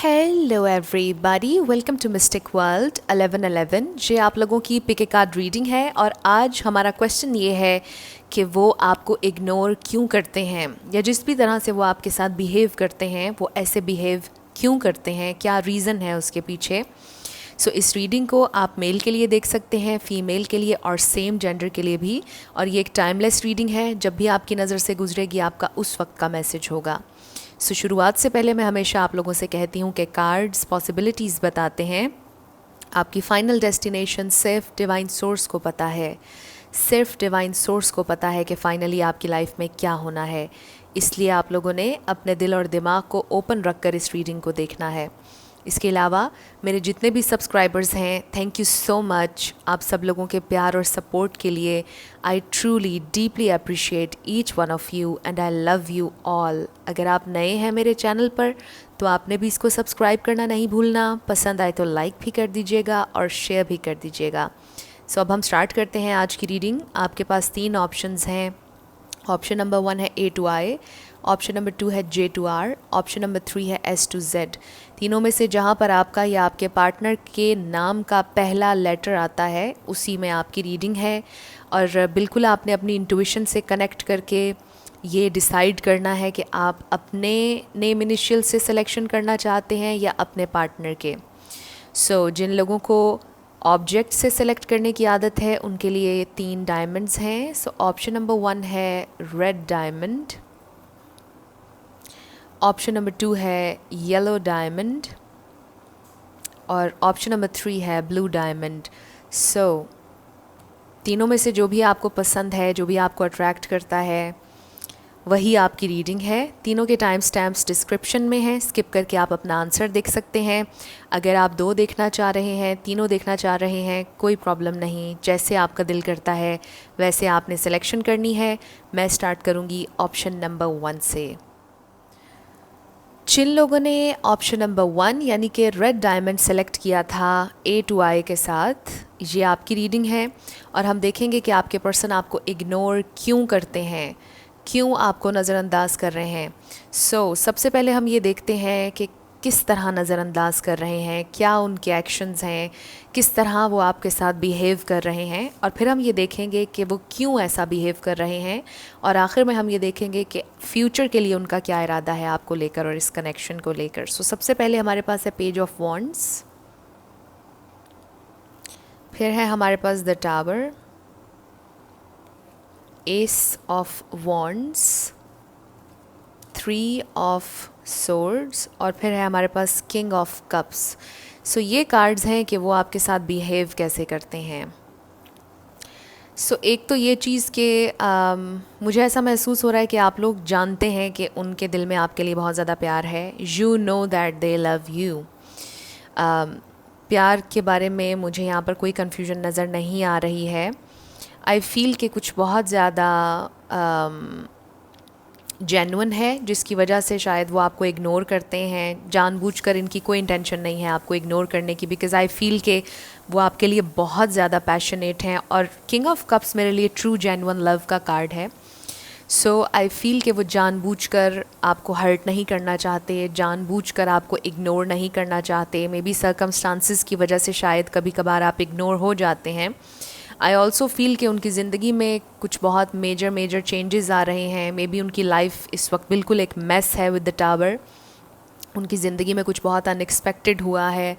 Hello everybody, welcome to Mystic World 1111। ये आप लोगों की पिक ए कार्ड रीडिंग है और आज हमारा क्वेश्चन ये है कि वो आपको इग्नोर क्यों करते हैं, या जिस भी तरह से वो आपके साथ बिहेव करते हैं वो ऐसे बिहेव क्यों करते हैं, क्या रीज़न है उसके पीछे। सो इस रीडिंग को आप मेल के लिए देख सकते हैं, फीमेल के लिए और सेम जेंडर के लिए भी। और ये एक टाइमलेस रीडिंग है, जब भी आपकी नज़र से गुजरेगी आपका उस वक्त का मैसेज होगा। सो शुरुआत से पहले मैं हमेशा आप लोगों से कहती हूँ कि कार्ड्स पॉसिबिलिटीज़ बताते हैं, आपकी फ़ाइनल डेस्टिनेशन सिर्फ डिवाइन सोर्स को पता है। सिर्फ डिवाइन सोर्स को पता है कि फ़ाइनली आपकी लाइफ में क्या होना है। इसलिए आप लोगों ने अपने दिल और दिमाग को ओपन रख कर इस रीडिंग को देखना है। इसके अलावा मेरे जितने भी सब्सक्राइबर्स हैं, थैंक यू सो मच आप सब लोगों के प्यार और सपोर्ट के लिए। I truly deeply appreciate each one of you and I love you all. अगर आप नए हैं मेरे चैनल पर तो आपने भी इसको सब्सक्राइब करना नहीं भूलना, पसंद आए तो लाइक भी कर दीजिएगा और शेयर भी कर दीजिएगा। सो अब हम स्टार्ट करते हैं आज की रीडिंग। आपके पास 3 ऑप्शंस हैं। ऑप्शन नंबर 1 है A to I, option number 2 है J to R, option number 3 है S to Z। तीनों में से जहाँ पर आपका या आपके पार्टनर के नाम का पहला लेटर आता है उसी में आपकी रीडिंग है। और बिल्कुल आपने अपनी इंट्यूशन से कनेक्ट करके ये डिसाइड करना है कि आप अपने नेम इनिशियल से सिलेक्शन करना चाहते हैं या अपने पार्टनर के। सो जिन लोगों को ऑब्जेक्ट से सेलेक्ट करने की आदत है उनके लिए 3 डायमंड्स हैं। सो ऑप्शन नंबर 1 है रेड डायमंड, ऑप्शन नंबर 2 है येलो डायमंड और ऑप्शन नंबर 3 है ब्लू डायमंड। सो तीनों में से जो भी आपको पसंद है, जो भी आपको अट्रैक्ट करता है, वही आपकी रीडिंग है। तीनों के टाइम स्टैम्प्स डिस्क्रिप्शन में हैं, स्किप करके आप अपना आंसर देख सकते हैं। अगर आप 2 देखना चाह रहे हैं, 3 देखना चाह रहे हैं, कोई प्रॉब्लम नहीं, जैसे आपका दिल करता है वैसे आपने सिलेक्शन करनी है। मैं स्टार्ट करूँगी ऑप्शन नंबर 1 से। जिन लोगों ने ऑप्शन नंबर 1 यानी कि रेड डायमंड सेलेक्ट किया था A to I के साथ, ये आपकी रीडिंग है और हम देखेंगे कि आपके पर्सन आपको इग्नोर क्यों करते हैं, क्यों आपको नज़रअंदाज कर रहे हैं। सबसे पहले हम ये देखते हैं कि किस तरह नज़रअंदाज कर रहे हैं, क्या उनके एक्शंस हैं, किस तरह वो आपके साथ बिहेव कर रहे हैं, और फिर हम ये देखेंगे कि वो क्यों ऐसा बिहेव कर रहे हैं, और आखिर में हम ये देखेंगे कि फ्यूचर के लिए उनका क्या इरादा है आपको लेकर और इस कनेक्शन को लेकर। सबसे पहले हमारे पास है पेज ऑफ वॉन्ड्स, फिर है हमारे पास the tower, ace of wands, 3 of swords और फिर है हमारे पास किंग ऑफ कप्स। ये कार्ड्स हैं कि वो आपके साथ बिहेव कैसे करते हैं। एक तो ये चीज़ कि मुझे ऐसा महसूस हो रहा है कि आप लोग जानते हैं कि उनके दिल में आपके लिए बहुत ज़्यादा प्यार है। You know that they love you. प्यार के बारे में मुझे यहाँ पर कोई कन्फ्यूजन नज़र नहीं आ रही है। आई फील कि कुछ बहुत ज़्यादा जेन्युइन है, जिसकी वजह से शायद वो आपको इग्नोर करते हैं। जानबूझकर इनकी कोई इंटेंशन नहीं है आपको इग्नोर करने की, बिकॉज़ आई फील कि वो आपके लिए बहुत ज़्यादा पैशनेट हैं। और किंग ऑफ कप्स मेरे लिए ट्रू जेन्युइन लव का कार्ड है। आई फील कि वो जानबूझकर आपको हर्ट नहीं करना चाहते, जानबूझकर आपको इग्नोर नहीं करना चाहते। मे बी सर्कमस्टांसिस की वजह से शायद कभी कभार आप इग्नोर हो जाते हैं। आई ऑल्सो फील कि उनकी ज़िंदगी में कुछ बहुत मेजर चेंजेस आ रहे हैं। मे बी उनकी लाइफ इस वक्त बिल्कुल एक मेस है विद द टावर। उनकी ज़िंदगी में कुछ बहुत अनएक्सपेक्टेड हुआ है,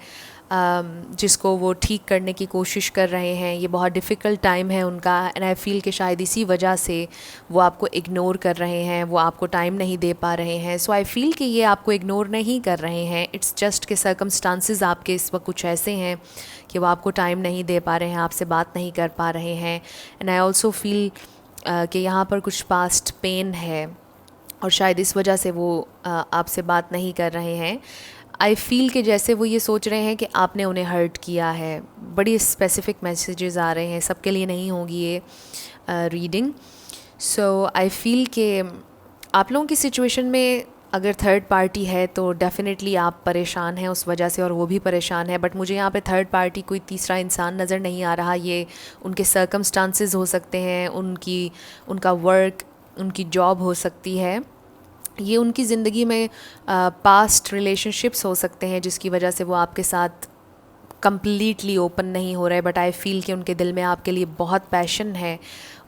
जिसको वो ठीक करने की कोशिश कर रहे हैं। ये बहुत डिफ़िकल्ट टाइम है उनका, एंड आई फील कि शायद इसी वजह से वो आपको इग्नोर कर रहे हैं, वो आपको टाइम नहीं दे पा रहे हैं। आई फील कि ये आपको इग्नोर नहीं कर रहे हैं, इट्स जस्ट कि सर्कमस्टांसिस आपके इस वक्त कुछ ऐसे हैं कि वो आपको टाइम नहीं दे पा रहे हैं, आपसे बात नहीं कर पा रहे हैं। एंड आई ऑल्सो फील कि यहाँ पर कुछ पास्ट पेन है और शायद इस वजह से वो आपसे बात नहीं कर रहे हैं। आई फील कि जैसे वो ये सोच रहे हैं कि आपने उन्हें हर्ट किया है। बड़ी स्पेसिफिक मैसेजेस आ रहे हैं, सबके लिए नहीं होगी ये रीडिंग। आई फील कि आप लोगों की सिचुएशन में अगर थर्ड पार्टी है तो डेफ़िनेटली आप परेशान हैं उस वजह से, और वो भी परेशान है। बट मुझे यहाँ पे थर्ड पार्टी कोई तीसरा इंसान नज़र नहीं आ रहा। ये उनके सर्कमस्टांसेस हो सकते हैं, उनका वर्क, उनकी जॉब हो सकती है। ये उनकी ज़िंदगी में पास्ट रिलेशनशिप्स हो सकते हैं जिसकी वजह से वो आपके साथ कम्प्लीटली ओपन नहीं हो रहे, बट आई फील कि उनके दिल में आपके लिए बहुत पैशन है,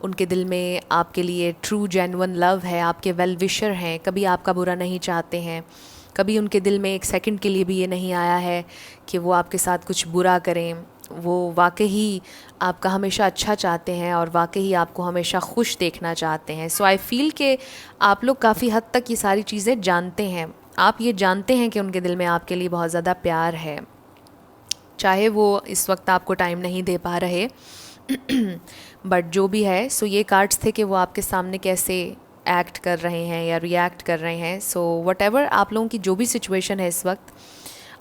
उनके दिल में आपके लिए ट्रू जेन्युइन लव है, आपके वेल विशर हैं, कभी आपका बुरा नहीं चाहते हैं, कभी उनके दिल में एक सेकंड के लिए भी ये नहीं आया है कि वो आपके साथ कुछ बुरा करें। वो वाकई आपका हमेशा अच्छा चाहते हैं और वाकई आपको हमेशा खुश देखना चाहते हैं। सो आई फील कि आप लोग काफ़ी हद तक ये सारी चीज़ें जानते हैं। आप ये जानते हैं कि उनके दिल में आपके लिए बहुत ज़्यादा प्यार है, चाहे वो इस वक्त आपको टाइम नहीं दे पा रहे बट जो भी है। सो ये कार्ड्स थे कि वो आपके सामने कैसे एक्ट कर रहे हैं या रिएक्ट कर रहे हैं। सो वटेवर आप लोगों की जो भी सिचुएशन है इस वक्त,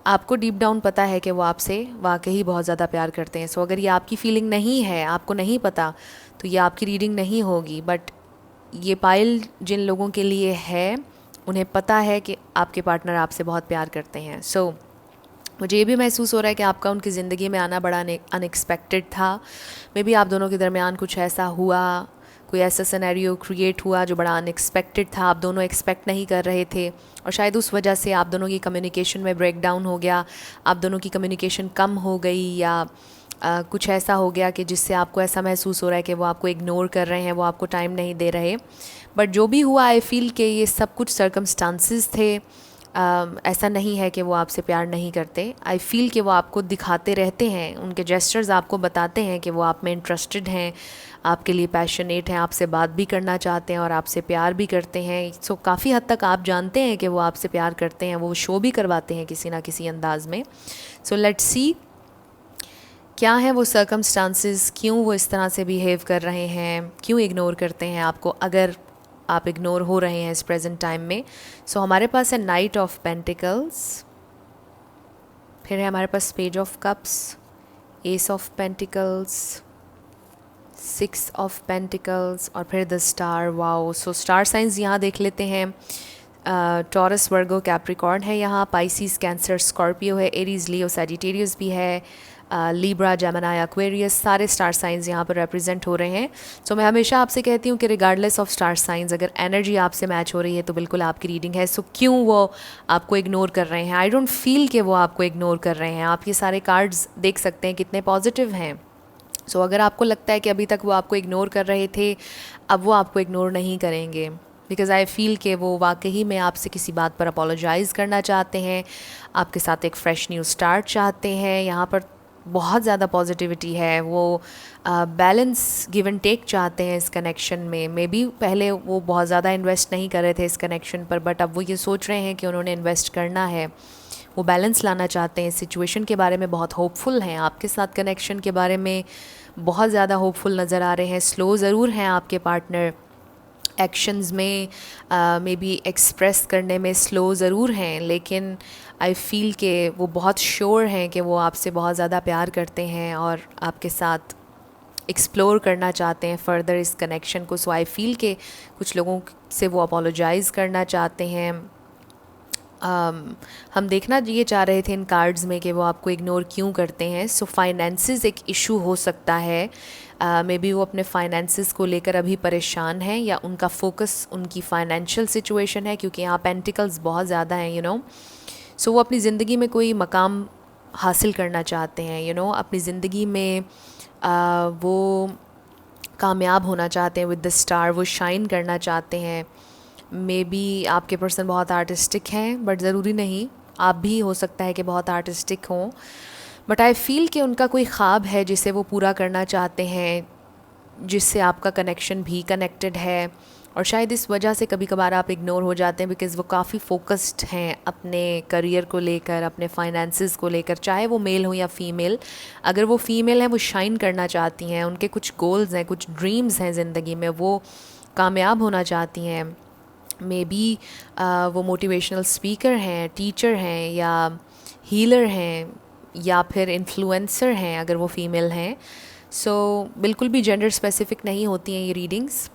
आपको डीप डाउन पता है कि वो आपसे वाकई बहुत ज़्यादा प्यार करते हैं। सो अगर ये आपकी फीलिंग नहीं है, आपको नहीं पता, तो ये आपकी रीडिंग नहीं होगी। बट ये पाइल जिन लोगों के लिए है, उन्हें पता है कि आपके पार्टनर आपसे बहुत प्यार करते हैं। सो मुझे ये भी महसूस हो रहा है कि आपका उनकी ज़िंदगी में आना बड़ा अनएक्सपेक्टेड था। मे बी आप दोनों के दरमियान कुछ ऐसा हुआ, कोई ऐसा सिनेरियो क्रिएट हुआ जो बड़ा अनएक्सपेक्टेड था, आप दोनों एक्सपेक्ट नहीं कर रहे थे, और शायद उस वजह से आप दोनों की कम्युनिकेशन में ब्रेक डाउन हो गया, आप दोनों की कम्युनिकेशन कम हो गई, या कुछ ऐसा हो गया कि जिससे आपको ऐसा महसूस हो रहा है कि वो आपको इग्नोर कर रहे हैं, वो आपको टाइम नहीं दे रहे। बट जो भी हुआ, आई फील कि ये सब कुछ सर्कमस्टांसिस थे। ऐसा नहीं है कि वो आपसे प्यार नहीं करते। आई फील कि वो आपको दिखाते रहते हैं, उनके जेस्चर्स आपको बताते हैं कि वो आप में इंटरेस्टेड हैं, आपके लिए पैशनेट हैं, आपसे बात भी करना चाहते हैं और आपसे प्यार भी करते हैं। सो काफ़ी हद तक आप जानते हैं कि वो आपसे प्यार करते हैं, वो शो भी करवाते हैं किसी ना किसी अंदाज में। सो लेट्स सी क्या है वो सर्कमस्टांसिस, क्यों वो इस तरह से बिहेव कर रहे हैं, क्यों इग्नोर करते हैं आपको, अगर आप इग्नोर हो रहे हैं इस प्रेजेंट टाइम में। सो हमारे पास है नाइट ऑफ पेंटिकल्स, फिर है हमारे पास page of cups, ace of pentacles, 6 of pentacles और फिर the star. Wow. So star signs यहाँ देख लेते हैं। टॉरस, वर्गो, कैप्रिकॉर्न है यहाँ, पाइसिस, कैंसर, स्कॉर्पियो है, एरीज, लियो, सैजिटेरियस भी है, लीब्रा, जेमिनी, एक्वेरियस, सारे स्टार साइंस यहाँ पर रिप्रेजेंट हो रहे हैं। सो मैं हमेशा आपसे कहती हूँ कि रिगार्डलेस ऑफ स्टार साइंस, अगर एनर्जी आपसे मैच हो रही है तो बिल्कुल आपकी रीडिंग है। सो क्यों वो आपको इग्नोर कर रहे हैं? आई डोंट फील कि वो आपको इग्नोर कर रहे हैं। आप ये सारे कार्ड्स देख सकते हैं कितने पॉजिटिव हैं। सो अगर आपको लगता है कि अभी तक वो आपको इग्नोर कर रहे थे, अब वो आपको इग्नोर नहीं करेंगे, बिकॉज़ आई फील कि वो वाकई में आपसे किसी बात पर अपोलोजाइज़ करना चाहते हैं, आपके साथ एक फ़्रेश न्यू स्टार्ट चाहते हैं। यहाँ पर बहुत ज़्यादा पॉजिटिविटी है। वो बैलेंस, गिव एंड टेक चाहते हैं इस कनेक्शन में। मे बी पहले वो बहुत ज़्यादा इन्वेस्ट नहीं कर रहे थे इस कनेक्शन पर, बट अब वो ये सोच रहे हैं कि उन्होंने इन्वेस्ट करना है। वो बैलेंस लाना चाहते हैं। इस सिचुएशन के बारे में बहुत होपफुल हैं, आपके साथ कनेक्शन के बारे में बहुत ज़्यादा होपफुल नज़र आ रहे हैं। स्लो ज़रूर हैं आपके पार्टनर, एक्शंस में मे बी एक्सप्रेस करने में स्लो ज़रूर हैं, लेकिन आई फील कि वो बहुत श्योर हैं कि वो आपसे बहुत ज़्यादा प्यार करते हैं और आपके साथ एक्सप्लोर करना चाहते हैं फ़र्दर इस कनेक्शन को। सो आई फील कि कुछ लोगों से वो अपोलोजाइज़ करना चाहते हैं। हम देखना ये चाह रहे थे इन कार्ड्स में कि वो आपको इग्नोर क्यों करते हैं। सो फाइनेंसेस एक इशू हो सकता है। मे बी वो अपने फाइनेंसेस को लेकर अभी परेशान हैं, या उनका फोकस उनकी फ़ाइनेंशियल सिचुएशन है, क्योंकि यहाँ पेंटिकल्स बहुत ज़्यादा हैं, यू नो। सो वो अपनी ज़िंदगी में कोई मकाम हासिल करना चाहते हैं, यू नो, अपनी ज़िंदगी में वो कामयाब होना चाहते हैं विद द स्टार, वो शाइन करना चाहते हैं। मे बी आपके पर्सन बहुत आर्टिस्टिक हैं, बट ज़रूरी नहीं, आप भी हो सकता है कि बहुत आर्टिस्टिक हों। बट आई फील कि उनका कोई ख्वाब है जिसे वो पूरा करना चाहते हैं, जिससे आपका कनेक्शन भी कनेक्टेड है, और शायद इस वजह से कभी कभार आप इग्नोर हो जाते हैं, बिकॉज़ वो काफ़ी फोकस्ड हैं अपने करियर को लेकर, अपने फाइनेंसेस को लेकर, चाहे वो मेल हो या फ़ीमेल। अगर वो फ़ीमेल हैं, वो शाइन करना चाहती हैं, उनके कुछ गोल्स हैं, कुछ ड्रीम्स हैं ज़िंदगी में, वो कामयाब होना चाहती हैं। मे बी वो मोटिवेशनल स्पीकर हैं, टीचर हैं, या हीलर हैं, या फिर इन्फ्लुएंसर हैं अगर वो फ़ीमेल हैं। सो बिल्कुल भी जेंडर स्पेसिफिक नहीं होती हैं ये रीडिंग्स।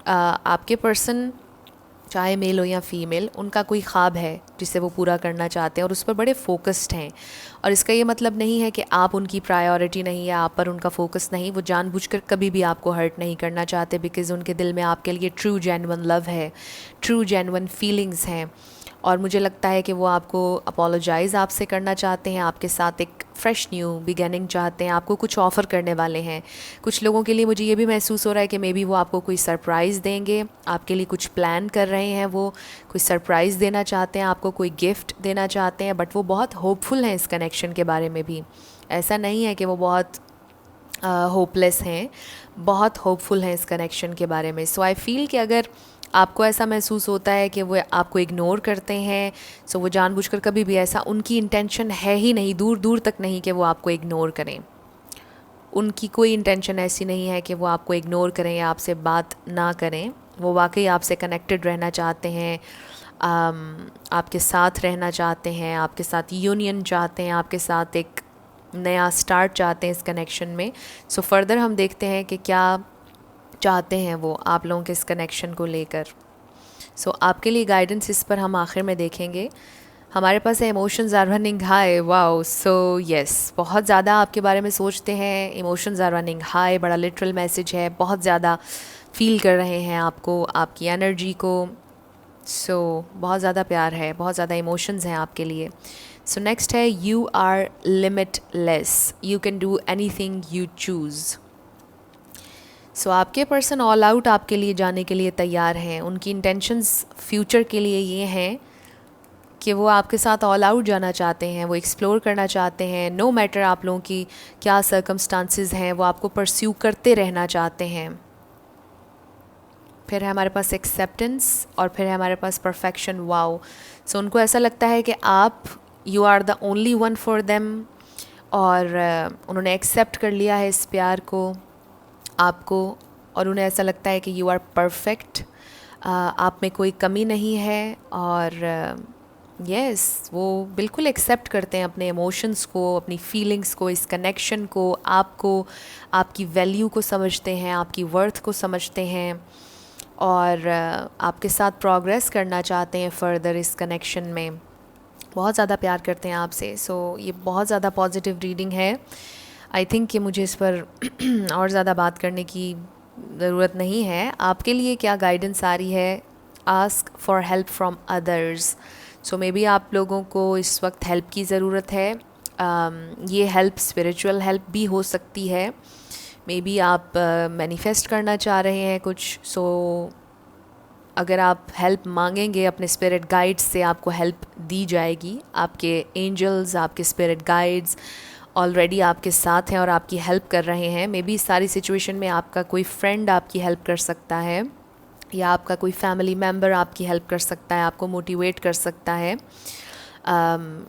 आपके पर्सन चाहे मेल हो या फीमेल, उनका कोई ख्वाब है जिसे वो पूरा करना चाहते हैं और उस पर बड़े फोकस्ड हैं। और इसका ये मतलब नहीं है कि आप उनकी प्रायोरिटी नहीं या आप पर उनका फोकस नहीं। वो जानबूझकर कभी भी आपको हर्ट नहीं करना चाहते, बिकॉज़ उनके दिल में आपके लिए ट्रू जेन्युइन लव है, ट्रू जेन्युइन फीलिंग्स हैं। और मुझे लगता है कि वो आपको अपोलोजाइज़ आपसे करना चाहते हैं, आपके साथ एक फ़्रेश न्यू बिगिनिंग चाहते हैं, आपको कुछ ऑफ़र करने वाले हैं। कुछ लोगों के लिए मुझे ये भी महसूस हो रहा है कि मे बी वो आपको कोई सरप्राइज़ देंगे, आपके लिए कुछ प्लान कर रहे हैं, वो कोई सरप्राइज़ देना चाहते हैं, आपको कोई गिफ्ट देना चाहते हैं। बट वो बहुत होपफुल हैं इस कनेक्शन के बारे में भी। ऐसा नहीं है कि वो बहुत होपलेस हैं, बहुत होपफुल हैं इस कनेक्शन के बारे में। सो आई फ़ील कि अगर आपको ऐसा महसूस होता है कि वो आपको इग्नोर करते हैं, सो वो जानबूझकर कभी भी, ऐसा उनकी इंटेंशन है ही नहीं, दूर दूर तक नहीं कि वो आपको इग्नोर करें। उनकी कोई इंटेंशन ऐसी नहीं है कि वो आपको इग्नोर करें या आपसे बात ना करें। वो वाकई आपसे कनेक्टेड रहना चाहते हैं, आपके साथ रहना चाहते हैं, आपके साथ यूनियन चाहते हैं, आपके साथ एक नया स्टार्ट चाहते हैं इस कनेक्शन में। सो फर्दर हम देखते हैं कि क्या चाहते हैं वो आप लोगों के इस कनेक्शन को लेकर। सो आपके लिए गाइडेंस इस पर हम आखिर में देखेंगे। हमारे पास है emotions are running high. Wow, so yes, बहुत ज़्यादा आपके बारे में सोचते हैं, इमोशंस आर रनिंग हाई, बड़ा लिटरल मैसेज है, बहुत ज़्यादा फील कर रहे हैं आपको, आपकी एनर्जी को। सो बहुत ज़्यादा प्यार है, बहुत ज़्यादा इमोशंस हैं आपके लिए। सो नेक्स्ट है you are limitless, you can do anything you choose. So आपके पर्सन ऑल आउट आपके लिए जाने के लिए तैयार हैं। उनकी इंटेंशंस फ्यूचर के लिए ये हैं कि वो आपके साथ ऑल आउट जाना चाहते हैं, वो एक्सप्लोर करना चाहते हैं। नो मैटर आप लोगों की क्या सर्कमस्टांसेस हैं, वो आपको परस्यू करते रहना चाहते हैं। फिर है हमारे पास एक्सेप्टेंस और फिर है हमारे पास परफेक्शन। वाओ, सो उनको ऐसा लगता है कि आप you are the only one for them, और उन्होंने एक्सेप्ट कर लिया है इस प्यार को, आपको, और उन्हें ऐसा लगता है कि यू आर परफेक्ट, आप में कोई कमी नहीं है। और यस, वो बिल्कुल एक्सेप्ट करते हैं अपने इमोशंस को, अपनी फीलिंग्स को, इस कनेक्शन को, आपको, आपकी वैल्यू को समझते हैं, आपकी वर्थ को समझते हैं, और आपके साथ प्रोग्रेस करना चाहते हैं फर्दर इस कनेक्शन में। बहुत ज़्यादा प्यार करते हैं आपसे। सो ये बहुत ज़्यादा पॉजिटिव रीडिंग है। आई थिंक कि मुझे इस पर और ज़्यादा बात करने की ज़रूरत नहीं है। आपके लिए क्या गाइडेंस आ रही है? Ask for help from others. So may be आप लोगों को इस वक्त हेल्प की ज़रूरत है। ये हेल्प स्पिरिचुअल हेल्प भी हो सकती है। मे बी आप मैनिफेस्ट करना चाह रहे हैं कुछ। सो अगर आप हेल्प मांगेंगे अपने स्पिरिट गाइड्स से, आपको हेल्प दी जाएगी। आपके एंजल्स, आपके स्पिरिट गाइड्स ऑलरेडी आपके साथ हैं और आपकी हेल्प कर रहे हैं। मे बी इस सारी सिचुएशन में आपका कोई फ्रेंड आपकी हेल्प कर सकता है, या आपका कोई फैमिली मेम्बर आपकी हेल्प कर सकता है, आपको मोटिवेट कर सकता है।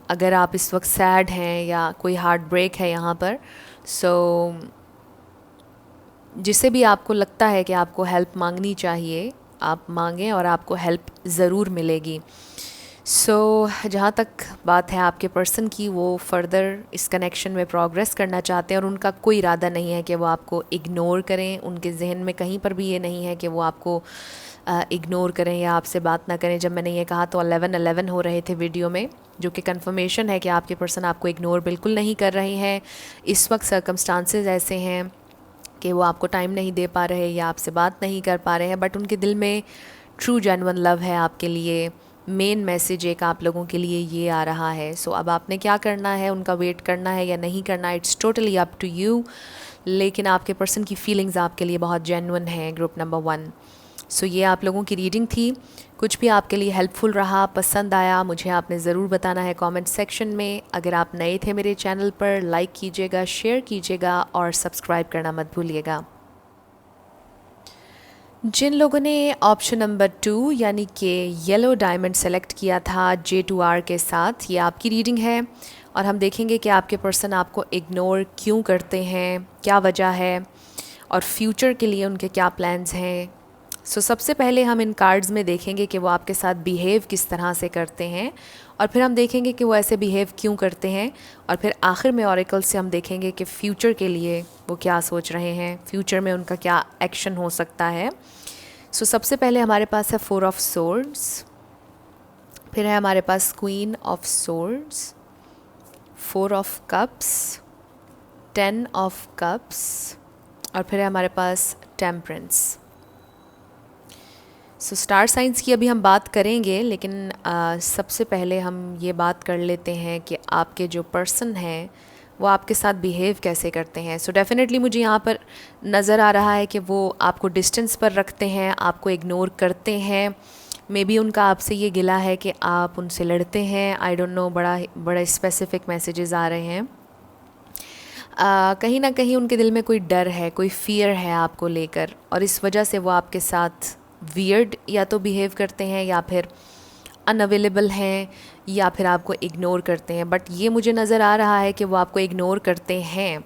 अगर आप इस वक्त सैड हैं या कोई हार्ट ब्रेक है यहाँ पर, सो जिसे भी आपको लगता है कि आपको हेल्प मांगनी चाहिए, आप मांगें और आपको हेल्प ज़रूर मिलेगी। सो जहाँ तक बात है आपके पर्सन की, वो फर्दर इस कनेक्शन में प्रोग्रेस करना चाहते हैं और उनका कोई इरादा नहीं है कि वो आपको इग्नोर करें। उनके जहन में कहीं पर भी ये नहीं है कि वो आपको इग्नोर करें या आपसे बात ना करें। जब मैंने ये कहा तो 11-11 हो रहे थे वीडियो में, जो कि कंफर्मेशन है कि आपके पर्सन आपको इग्नोर बिल्कुल नहीं कर रहे हैं। इस वक्त सर्कमस्टांसेस ऐसे हैं कि वो आपको टाइम नहीं दे पा रहे या आपसे बात नहीं कर पा रहे हैं, बट उनके दिल में ट्रू जेन्युइन लव है आपके लिए। मेन मैसेज एक आप लोगों के लिए ये आ रहा है। सो अब आपने क्या करना है, उनका वेट करना है या नहीं करना, it's totally up to you. लेकिन आपके पर्सन की फीलिंग्स आपके लिए बहुत जेन्युइन है, ग्रुप नंबर 1। सो ये आप लोगों की रीडिंग थी। कुछ भी आपके लिए हेल्पफुल रहा, पसंद आया, मुझे आपने ज़रूर बताना है कमेंट सेक्शन में। अगर आप नए थे मेरे चैनल पर, लाइक कीजिएगा, शेयर कीजिएगा और सब्सक्राइब करना मत भूलिएगा। जिन लोगों ने ऑप्शन नंबर 2 यानी कि येलो डायमंड सेलेक्ट किया था J2R के साथ, ये आपकी रीडिंग है और हम देखेंगे कि आपके पर्सन आपको इग्नोर क्यों करते हैं, क्या वजह है और फ्यूचर के लिए उनके क्या प्लान्स हैं। सो सबसे पहले हम इन कार्ड्स में देखेंगे कि वो आपके साथ बिहेव किस तरह से करते हैं, और फिर हम देखेंगे कि वो ऐसे बिहेव क्यों करते हैं, और फिर आखिर में ऑरेकल से हम देखेंगे कि फ्यूचर के लिए वो क्या सोच रहे हैं, फ्यूचर में उनका क्या एक्शन हो सकता है। सो सबसे पहले हमारे पास है 4 ऑफ सोर्ड्स, फिर है हमारे पास queen of swords, 4 of cups, 10 of cups और फिर है हमारे पास टेम्परेंस। सो स्टार साइंस की अभी हम बात करेंगे, लेकिन सबसे पहले हम ये बात कर लेते हैं कि आपके जो पर्सन हैं वो आपके साथ बिहेव कैसे करते हैं। सो डेफिनेटली मुझे यहाँ पर नज़र आ रहा है कि वो आपको डिस्टेंस पर रखते हैं, आपको इग्नोर करते हैं। मे बी उनका आपसे ये गिला है कि आप उनसे लड़ते हैं। आई डोंट नो, बड़ा स्पेसिफिक मैसेजेस आ रहे हैं। कहीं ना कहीं उनके दिल में कोई डर है, कोई फ़ियर है आपको लेकर, और इस वजह से वो आपके साथ वियर्ड या तो बिहेव करते हैं या फिर अनअवेलेबल हैं या फिर आपको इग्नोर करते हैं। बट ये मुझे नज़र आ रहा है कि वो आपको इग्नोर करते हैं।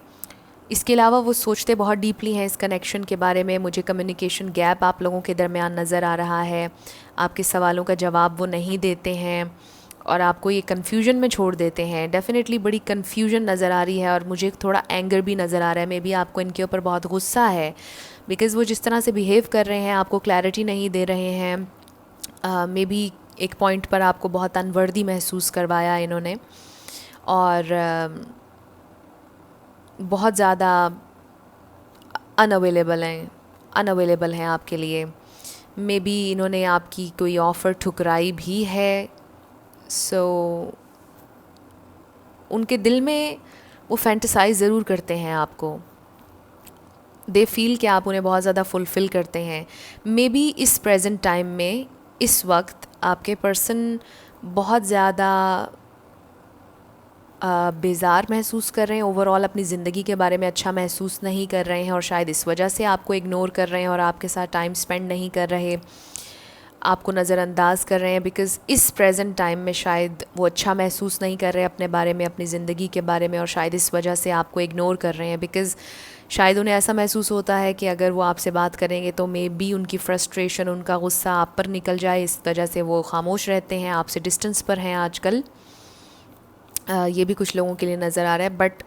इसके अलावा वो सोचते बहुत डीपली हैं इस कनेक्शन के बारे में। मुझे कम्युनिकेशन गैप आप लोगों के दरमियान नज़र आ रहा है। आपके सवालों का जवाब वो नहीं देते हैं और आपको ये कन्फ्यूजन में छोड़ देते हैं। डेफ़िनेटली बड़ी कन्फ्यूजन नज़र आ रही है और मुझे थोड़ा एंगर भी नज़र आ रहा है। मे बी आपको इनके ऊपर बहुत गुस्सा है, बिकॉज़ वो जिस तरह से बिहेव कर रहे हैं, आपको क्लैरिटी नहीं दे रहे हैं। मे बी एक पॉइंट पर आपको बहुत अनवर्दी महसूस करवाया इन्होंने, और बहुत ज़्यादा अनअवेलेबल हैं आपके लिए। मे बी इन्होंने आपकी कोई ऑफ़र ठुकराई भी है। सो उनके दिल में वो फैंटसाइज ज़रूर करते हैं आपको। दे फील कि आप उन्हें बहुत ज़्यादा फुलफ़िल करते हैं। मे बी इस प्रेजेंट टाइम में, इस वक्त आपके पर्सन बहुत ज़्यादा बेज़ार महसूस कर रहे हैं। ओवरऑल अपनी ज़िंदगी के बारे में अच्छा महसूस नहीं कर रहे हैं और शायद इस वजह से आपको इग्नोर कर रहे हैं और आपके साथ टाइम स्पेंड नहीं कर रहे, आपको नज़रअंदाज कर रहे हैं। बिकॉज़ इस प्रेजेंट टाइम में शायद वो अच्छा महसूस नहीं कर रहे अपने बारे में, अपनी ज़िंदगी के बारे में, और शायद इस वजह से आपको इग्नोर कर रहे हैं। बिकॉज़ शायद उन्हें ऐसा महसूस होता है कि अगर वो आपसे बात करेंगे तो मे बी उनकी फ्रस्ट्रेशन, उनका गुस्सा आप पर निकल जाए। इस वजह से वो खामोश रहते हैं, आपसे डिस्टेंस पर हैं आजकल। ये भी कुछ लोगों के लिए नज़र आ रहा है। बट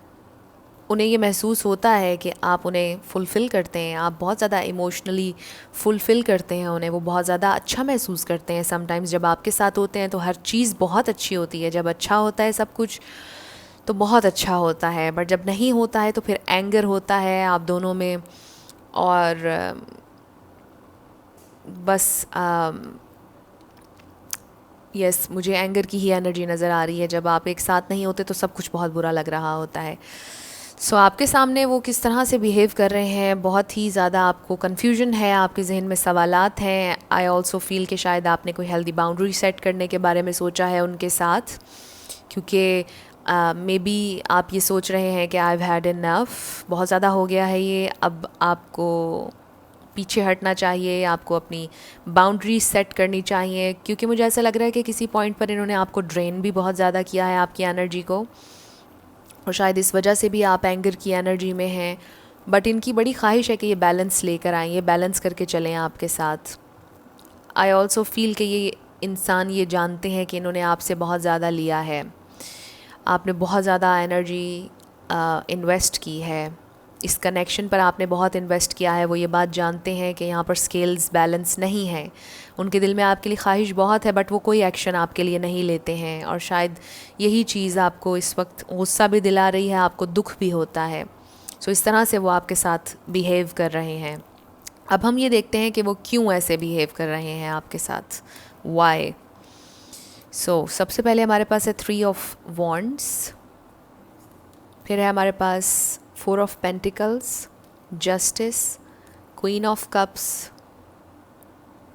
उन्हें ये महसूस होता है कि आप उन्हें फुलफ़िल करते हैं, आप बहुत ज़्यादा इमोशनली फुलफ़िल करते हैं उन्हें। वो बहुत ज़्यादा अच्छा महसूस करते हैं। समटाइम्स जब आपके साथ होते हैं तो हर चीज़ बहुत अच्छी होती है। जब अच्छा होता है सब कुछ तो बहुत अच्छा होता है, बट जब नहीं होता है तो फिर एंगर होता है आप दोनों में। और बस यस, मुझे एंगर की ही एनर्जी नज़र आ रही है। जब आप एक साथ नहीं होते तो सब कुछ बहुत बुरा लग रहा होता है। सो आपके सामने वो किस तरह से बिहेव कर रहे हैं, बहुत ही ज़्यादा आपको कन्फ्यूजन है, आपके जहन में सवालात हैं। आई ऑल्सो फील कि शायद आपने कोई हेल्दी बाउंड्री सेट करने के बारे में सोचा है उनके साथ, क्योंकि मे बी आप ये सोच रहे हैं कि आई हैव हैड इनफ, बहुत ज़्यादा हो गया है ये, अब आपको पीछे हटना चाहिए, आपको अपनी बाउंड्री सेट करनी चाहिए। क्योंकि मुझे ऐसा लग रहा है कि किसी पॉइंट पर इन्होंने आपको ड्रेन भी बहुत ज़्यादा किया है, आपकी एनर्जी को, और शायद इस वजह से भी आप एंगर की एनर्जी में हैं। बट इनकी बड़ी ख्वाहिश है कि ये बैलेंस लेकर आएँ, ये बैलेंस करके चलें आपके साथ। आई ऑल्सो फील कि ये इंसान ये जानते हैं कि इन्होंने आपसे बहुत ज़्यादा लिया है, आपने बहुत ज़्यादा एनर्जी इन्वेस्ट की है, इस कनेक्शन पर आपने बहुत इन्वेस्ट किया है। वो ये बात जानते हैं कि यहाँ पर स्केल्स बैलेंस नहीं है। उनके दिल में आपके लिए ख्वाहिश बहुत है, बट वो कोई एक्शन आपके लिए नहीं लेते हैं, और शायद यही चीज़ आपको इस वक्त गुस्सा भी दिला रही है, आपको दुख भी होता है। सो इस तरह से वो आपके साथ बिहेव कर रहे हैं। अब हम ये देखते हैं कि वो क्यों ऐसे बिहेव कर रहे हैं आपके साथ, वाई। सो सबसे पहले हमारे पास है 3 ऑफ वॉन्ड्स, फिर है हमारे पास 4 of pentacles, justice, queen of cups,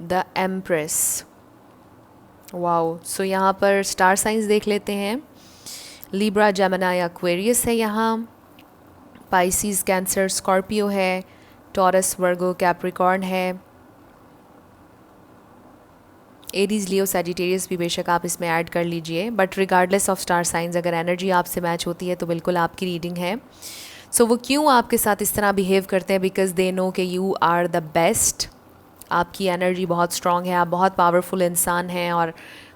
the empress. Wow. So यहाँ पर स्टार साइंस देख लेते हैं। लिब्रा, जेमिनी, एक्वेरियस है यहाँ, पाइसिस, कैंसर, स्कॉर्पियो है, टॉरस, वर्गो, कैप्रिकॉर्न है, एरीज, लियो, सैजिटेरियस भी बेशक आप इसमें ऐड कर लीजिए। But regardless of star signs, अगर एनर्जी आपसे मैच होती है तो बिल्कुल आपकी रीडिंग है। सो वो क्यों आपके साथ इस तरह बिहेव करते हैं? बिकॉज दे नो कि यू आर द बेस्ट, आपकी एनर्जी बहुत स्ट्रॉन्ग है, आप बहुत पावरफुल इंसान हैं, और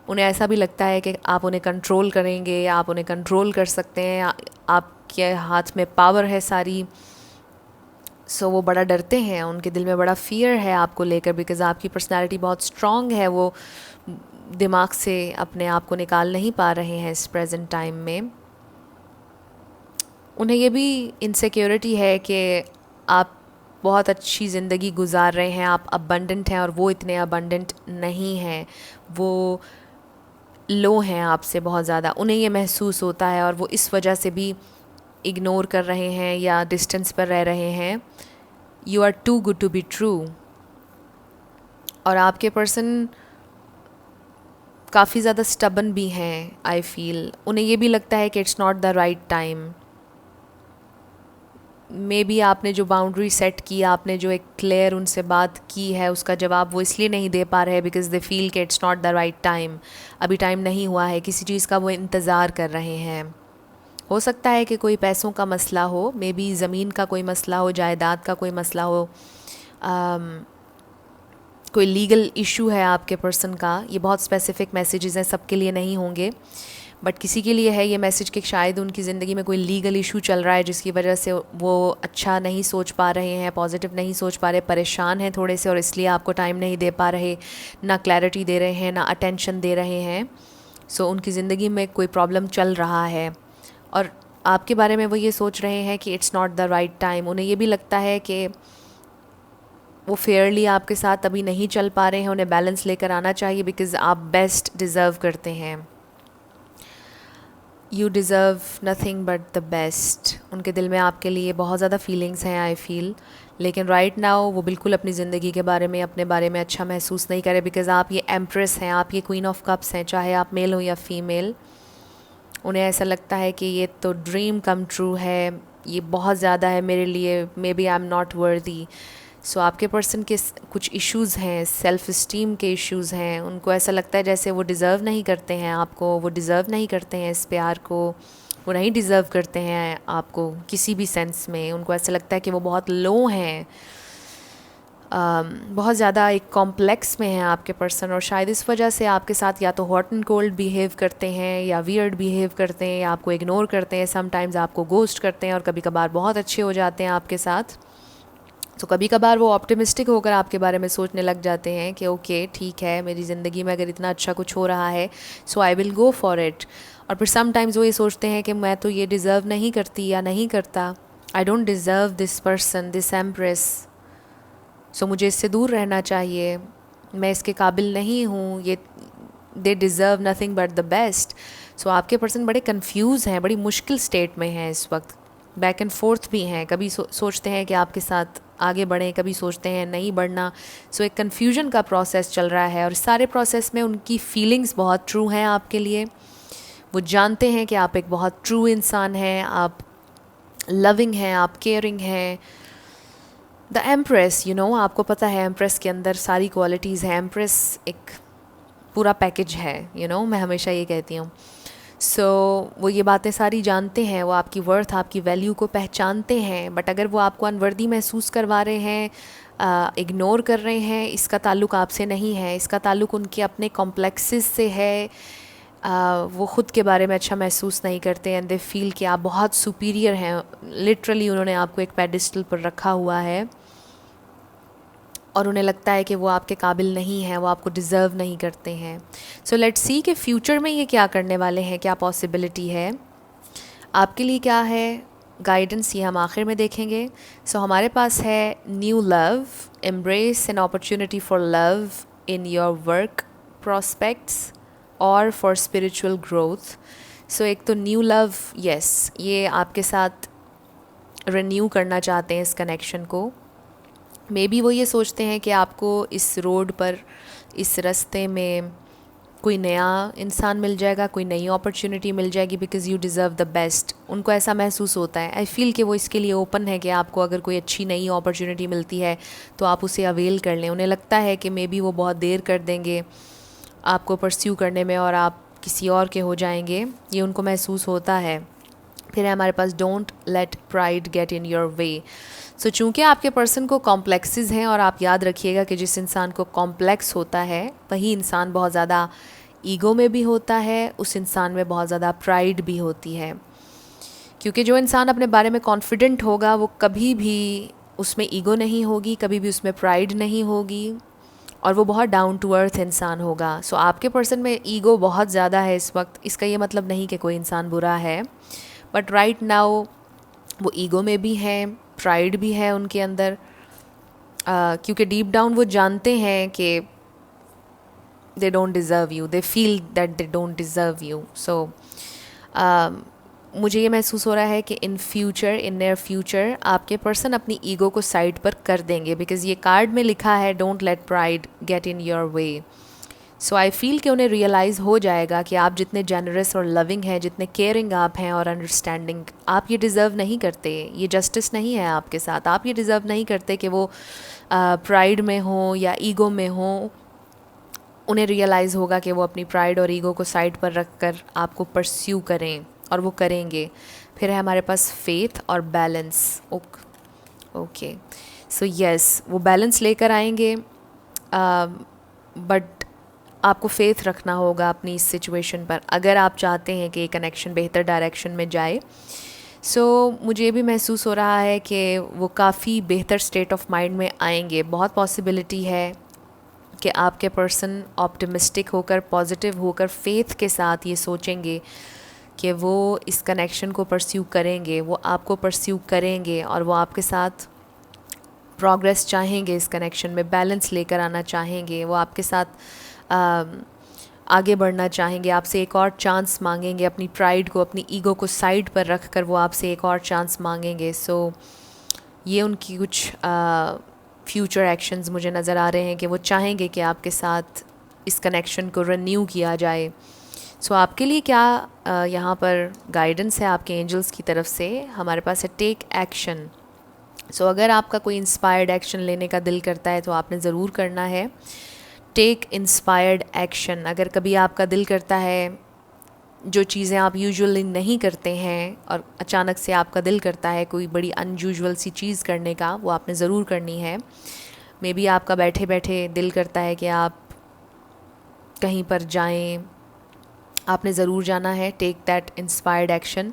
उन्हें ऐसा भी लगता है कि आप उन्हें कंट्रोल करेंगे, आप उन्हें कंट्रोल कर सकते हैं, आपके हाथ में पावर है सारी। सो वो बड़ा डरते हैं, उनके दिल में बड़ा फ़ियर है आपको लेकर, बिकॉज़ आपकी पर्सनालिटी बहुत स्ट्रॉन्ग है। वो दिमाग से अपने आप को निकाल नहीं पा रहे हैं इस प्रेजेंट टाइम में। उन्हें ये भी इनसिक्योरिटी है कि आप बहुत अच्छी ज़िंदगी गुजार रहे हैं, आप अबंडेंट हैं और वो इतने अबंडेंट नहीं हैं, वो लो हैं आपसे बहुत ज़्यादा। उन्हें ये महसूस होता है और वो इस वजह से भी इग्नोर कर रहे हैं या डिस्टेंस पर रह रहे हैं। You are too good to be true. और आपके पर्सन काफ़ी ज़्यादा स्टबन भी हैं, आई फील। उन्हें ये भी लगता है कि it's not the right time. May be आपने जो बाउंड्री सेट की, आपने जो एक क्लियर उनसे बात की है, उसका जवाब वो इसलिए नहीं दे पा रहे हैं बिकॉज दे फील कि it's not the right time. अभी टाइम नहीं हुआ है, किसी चीज़ का वो इंतज़ार कर रहे हैं। हो सकता है कि कोई पैसों का मसला हो, मे बी ज़मीन का कोई मसला हो, जायदाद का कोई मसला हो, कोई लीगल इशू है आपके पर्सन का। ये बहुत स्पेसिफिक मैसेजेस हैं, सबके लिए नहीं होंगे, बट किसी के लिए है ये मैसेज कि शायद उनकी ज़िंदगी में कोई लीगल इशू चल रहा है जिसकी वजह से वो अच्छा नहीं सोच पा रहे हैं, पॉजिटिव नहीं सोच पा रहे, परेशान हैं थोड़े से और इसलिए आपको टाइम नहीं दे पा रहे, ना क्लैरिटी दे रहे हैं, ना अटेंशन दे रहे हैं। सो उनकी ज़िंदगी में कोई प्रॉब्लम चल रहा है और आपके बारे में वो ये सोच रहे हैं कि it's not the right time. उन्हें ये भी लगता है कि वो फेयरली आपके साथ अभी नहीं चल पा रहे हैं, उन्हें बैलेंस लेकर आना चाहिए बिकॉज़ आप बेस्ट डिज़र्व करते हैं। You deserve nothing but the best. उनके दिल में आपके लिए बहुत ज़्यादा फीलिंग्स हैं, आई फील। लेकिन राइट नाउ वो बिल्कुल अपनी ज़िंदगी के बारे में, अपने बारे में अच्छा महसूस नहीं करे बिकॉज़ आप ये एम्प्रेस हैं, आप ये क्वीन ऑफ कप्स हैं, चाहे आप मेल हो या फीमेल। उन्हें ऐसा लगता है कि ये तो ड्रीम कम ट्रू है, ये बहुत ज़्यादा है मेरे लिए, may be I am not worthy. So आपके पर्सन के कुछ इश्यूज़ हैं, सेल्फ़ इस्टीम के इश्यूज़ हैं। उनको ऐसा लगता है जैसे वो डिज़र्व नहीं करते हैं आपको, वो डिज़र्व नहीं करते हैं इस प्यार को, वो नहीं डिज़र्व करते हैं आपको किसी भी सेंस में। उनको ऐसा लगता है कि वो बहुत लो हैं, बहुत ज़्यादा एक कॉम्प्लेक्स में है आपके पर्सन और शायद इस वजह से आपके साथ या तो हॉट एंड कोल्ड बिहेव करते हैं या वियर्ड बिहेव करते हैं या आपको इग्नोर करते हैं, समटाइम्स आपको गोस्ट करते हैं और कभी कभार बहुत अच्छे हो जाते हैं आपके साथ। तो कभी कभार वो ऑप्टिमिस्टिक होकर आपके बारे में सोचने लग जाते हैं कि ओके ठीक है, मेरी ज़िंदगी में अगर इतना अच्छा कुछ हो रहा है so I will go for it. और फिर समटाइम्स वो ये सोचते हैं कि मैं तो ये डिज़र्व नहीं करती या नहीं करता, I don't deserve this person, this empress, so मुझे इससे दूर रहना चाहिए, मैं इसके काबिल नहीं हूँ, ये they deserve nothing but the best. So आपके पर्सन बड़े कंफ्यूज हैं, बड़ी मुश्किल स्टेट में हैं इस वक्त, बैक एंड फोर्थ भी हैं। कभी सोचते हैं कि आपके साथ आगे बढ़ें, कभी सोचते हैं नहीं बढ़ना। सो एक कन्फ्यूजन का प्रोसेस चल रहा है और सारे प्रोसेस में उनकी फीलिंग्स बहुत ट्रू हैं आपके लिए। वो जानते हैं कि आप एक बहुत ट्रू इंसान हैं, आप लविंग हैं, आप केयरिंग हैं। द एम्प्रेस, यू नो, आपको पता है एम्प्रेस के अंदर सारी क्वालिटीज़ हैं। एम्प्रेस एक पूरा पैकेज है, यू नो, मैं हमेशा ये कहती हूँ। सो वो ये बातें सारी जानते हैं, वो आपकी वर्थ, आपकी वैल्यू को पहचानते हैं, बट अगर वो आपको अनवर्दी महसूस करवा रहे हैं, इग्नोर कर रहे हैं, इसका ताल्लुक आपसे नहीं है, इसका ताल्लुक उनके अपने कॉम्प्लेक्सेस से है। वो ख़ुद के बारे में अच्छा महसूस नहीं करते एंड दे फील कि आप बहुत सुपीरियर हैं। लिटरली उन्होंने आपको एक पेडिस्टल पर रखा हुआ है और उन्हें लगता है कि वो आपके काबिल नहीं है, वो आपको डिज़र्व नहीं करते हैं। सो लेट्स सी कि फ्यूचर में ये क्या करने वाले हैं, क्या पॉसिबिलिटी है आपके लिए, क्या है गाइडेंस, ये हम आखिर में देखेंगे। सो हमारे पास है new love, embrace an opportunity for love in your work prospects और फॉर स्पिरिचुअल ग्रोथ। सो एक तो न्यू लव, यस, ये आपके साथ रिन्यू करना चाहते हैं इस कनेक्शन को। मे बी वो ये सोचते हैं कि आपको इस रोड पर, इस रास्ते में कोई नया इंसान मिल जाएगा, कोई नई अपॉर्चुनिटी मिल जाएगी because you deserve the best. उनको ऐसा महसूस होता है। आई फील कि वो इसके लिए ओपन है कि आपको अगर कोई अच्छी नई अपॉर्चुनिटी मिलती है तो आप उसे अवेल कर लें। उन्हें लगता है कि मे बी वो बहुत देर कर देंगे आपको परस्यू करने में और आप किसी और के हो जाएंगे, ये उनको महसूस होता है। फिर है हमारे पास don't let pride get in your way. So चूँकि आपके पर्सन को कॉम्प्लेक्सेस हैं और आप याद रखिएगा कि जिस इंसान को कॉम्प्लेक्स होता है वही इंसान बहुत ज़्यादा ईगो में भी होता है, उस इंसान में बहुत ज़्यादा प्राइड भी होती है। क्योंकि जो इंसान अपने बारे में कॉन्फिडेंट होगा वो कभी भी उसमें ईगो नहीं होगी, कभी भी उसमें प्राइड नहीं होगी, और वो बहुत डाउन टू अर्थ इंसान होगा। सो आपके पर्सन में ईगो बहुत ज़्यादा है इस वक्त। इसका ये मतलब नहीं कि कोई इंसान बुरा है, बट राइट नाउ वो ईगो में भी हैं, प्राइड भी है उनके अंदर, क्योंकि डीप डाउन वो जानते हैं कि they don't deserve you, they feel that they don't deserve you. So मुझे ये महसूस हो रहा है कि in future, in near future, आपके पर्सन अपनी ईगो को साइड पर कर देंगे, बिकॉज़ ये कार्ड में लिखा है don't let pride get in your way. So I feel कि उन्हें रियलाइज़ हो जाएगा कि आप जितने जेनरस और लविंग हैं, जितने केयरिंग आप हैं और अंडरस्टैंडिंग, आप ये डिज़र्व नहीं करते, ये जस्टिस नहीं है आपके साथ। आप ये डिज़र्व नहीं करते कि वो प्राइड में हो या ईगो में हो। उन्हें रियलाइज़ होगा कि वो अपनी प्राइड और ईगो को साइड पर रख कर आपको परस्यू करें, और वो करेंगे। फिर है हमारे पास फेथ और बैलेंस। ओके, सो यस, वो बैलेंस लेकर आएंगे, बट आपको फेथ रखना होगा अपनी इस सिचुएशन पर, अगर आप चाहते हैं कि ये कनेक्शन बेहतर डायरेक्शन में जाए। सो मुझे ये भी महसूस हो रहा है कि वो काफ़ी बेहतर स्टेट ऑफ माइंड में आएंगे। बहुत पॉसिबिलिटी है कि आपके पर्सन ऑप्टिमिस्टिक होकर, पॉजिटिव होकर, फेथ के साथ ये सोचेंगे कि वो इस कनेक्शन को परस्यू करेंगे, वो आपको परस्यू करेंगे, और वो आपके साथ प्रोग्रेस चाहेंगे, इस कनेक्शन में बैलेंस लेकर आना चाहेंगे, वो आपके साथ आगे बढ़ना चाहेंगे, आपसे एक और चांस मांगेंगे, अपनी प्राइड को, अपनी ईगो को साइड पर रख कर वो आपसे एक और चांस मांगेंगे। सो ये उनकी कुछ फ्यूचर एक्शंस मुझे नज़र आ रहे हैं कि वो चाहेंगे कि आपके साथ इस कनेक्शन को रिन्यू किया जाए। सो आपके लिए क्या यहाँ पर गाइडेंस है आपके एंजल्स की तरफ से? हमारे पास है टेक एक्शन। सो अगर आपका कोई इंस्पायर्ड एक्शन लेने का दिल करता है तो आपने ज़रूर करना है। Take inspired action. अगर कभी आपका दिल करता है, जो चीज़ें आप यूजुअली नहीं करते हैं, और अचानक से आपका दिल करता है कोई बड़ी अनयूजुअल सी चीज़ करने का, वो आपने ज़रूर करनी है। मे बी आपका बैठे बैठे दिल करता है कि आप कहीं पर जाएं, आपने ज़रूर जाना है। Take that inspired action.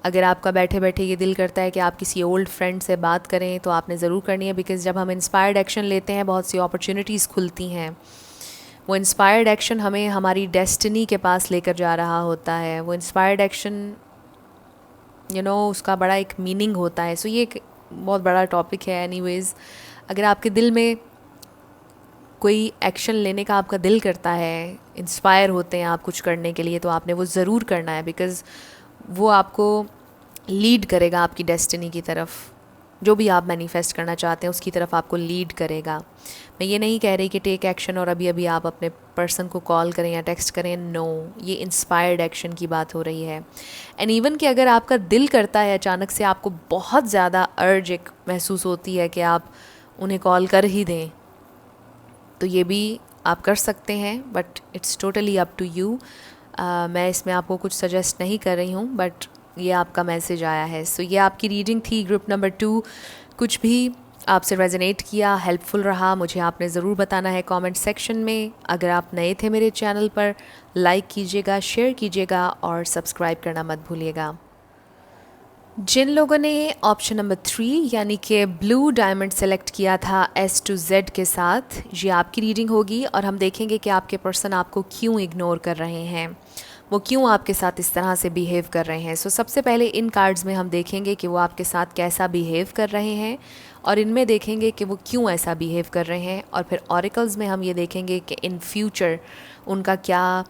अगर आपका बैठे बैठे ये दिल करता है कि आप किसी ओल्ड फ्रेंड से बात करें, तो आपने ज़रूर करनी है, बिकॉज़ जब हम इंस्पायर्ड एक्शन लेते हैं बहुत सी अपॉर्चुनिटीज़ खुलती हैं। वो इंस्पायर्ड एक्शन हमें हमारी डेस्टिनी के पास लेकर जा रहा होता है। वो इंस्पायर्ड एक्शन उसका बड़ा एक मीनिंग होता है। सो ये एक बहुत बड़ा टॉपिक है। एनीवेज़, अगर आपके दिल में कोई एक्शन लेने का आपका दिल करता है, इंस्पायर होते हैं आप कुछ करने के लिए, तो आपने वो ज़रूर करना है, बिकॉज़ वो आपको लीड करेगा आपकी डेस्टिनी की तरफ। जो भी आप मैनिफेस्ट करना चाहते हैं उसकी तरफ आपको लीड करेगा। मैं ये नहीं कह रही कि टेक एक्शन और अभी अभी आप अपने पर्सन को कॉल करें या टेक्स्ट करें। नो, ये इंस्पायर्ड एक्शन की बात हो रही है। एंड इवन कि अगर आपका दिल करता है, अचानक से आपको बहुत ज़्यादा अर्ज एक महसूस होती है कि आप उन्हें कॉल कर ही दें, तो ये भी आप कर सकते हैं, but it's totally up to you. मैं इसमें आपको कुछ सजेस्ट नहीं कर रही हूँ, बट ये आपका मैसेज आया है। सो ये आपकी रीडिंग थी, ग्रुप नंबर 2। कुछ भी आपसे रेजोनेट किया, हेल्पफुल रहा, मुझे आपने ज़रूर बताना है कमेंट सेक्शन में। अगर आप नए थे मेरे चैनल पर, लाइक कीजिएगा, शेयर कीजिएगा और सब्सक्राइब करना मत भूलिएगा। जिन लोगों ने ऑप्शन नंबर 3 यानी कि ब्लू डायमंड सेलेक्ट किया था S to Z के साथ, ये आपकी रीडिंग होगी और हम देखेंगे कि आपके पर्सन आपको क्यों इग्नोर कर रहे हैं, वो क्यों आपके साथ इस तरह से बिहेव कर रहे हैं। सो सबसे पहले इन कार्ड्स में हम देखेंगे कि वो आपके साथ कैसा बिहेव कर रहे हैं, और इनमें देखेंगे कि वो क्यों ऐसा बिहेव कर रहे हैं, और फिर ऑरिकल्स में हम ये देखेंगे कि इन फ्यूचर उनका क्या